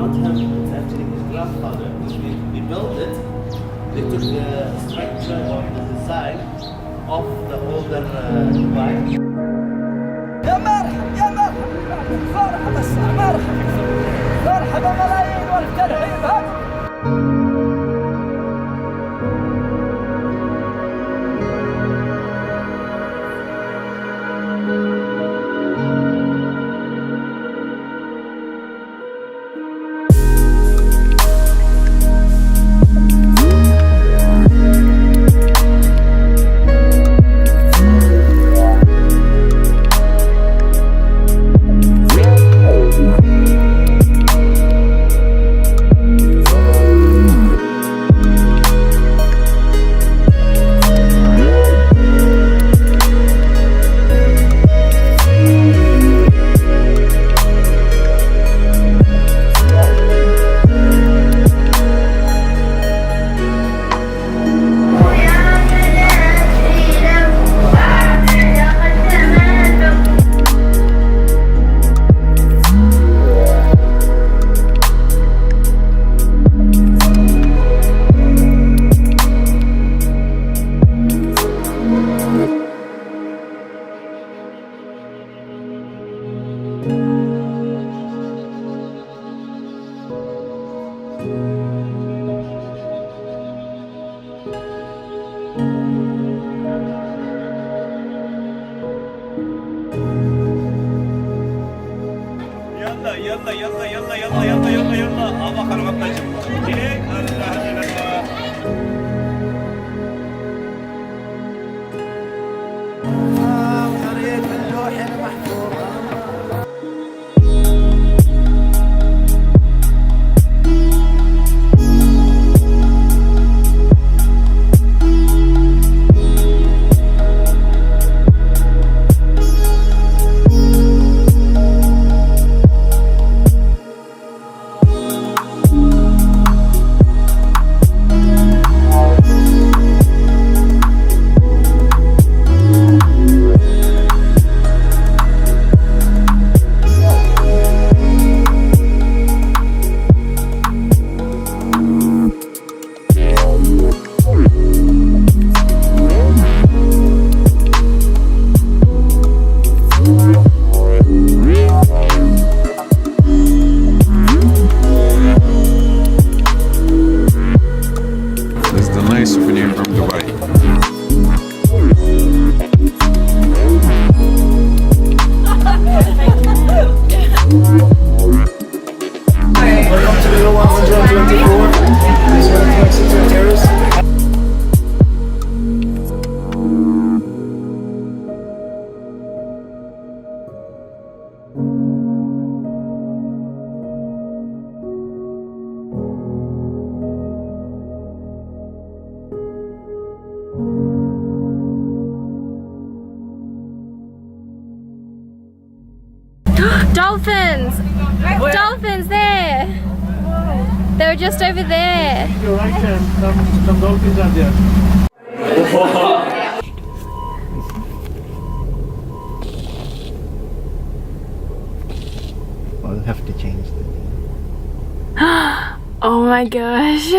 not him, it's actually his grandfather, which we built it. They took the structure or the design of the older Dubai. يا مرحبا يا مرحبا مرحبا الساعة مرحبا مرحبا ملايين والترحيب هذا. يلا يلا يلا يلا يلا يلا يلا ابا خربت نجم ايه الله قريت اللوح انا محفوظ. Souvenir from Dubai. Welcome to the 124. This one is Mexican terrace. Dolphins! Dolphins there! They were just over there. Your right hand, some dolphins are there. I'll have to change the Oh my gosh.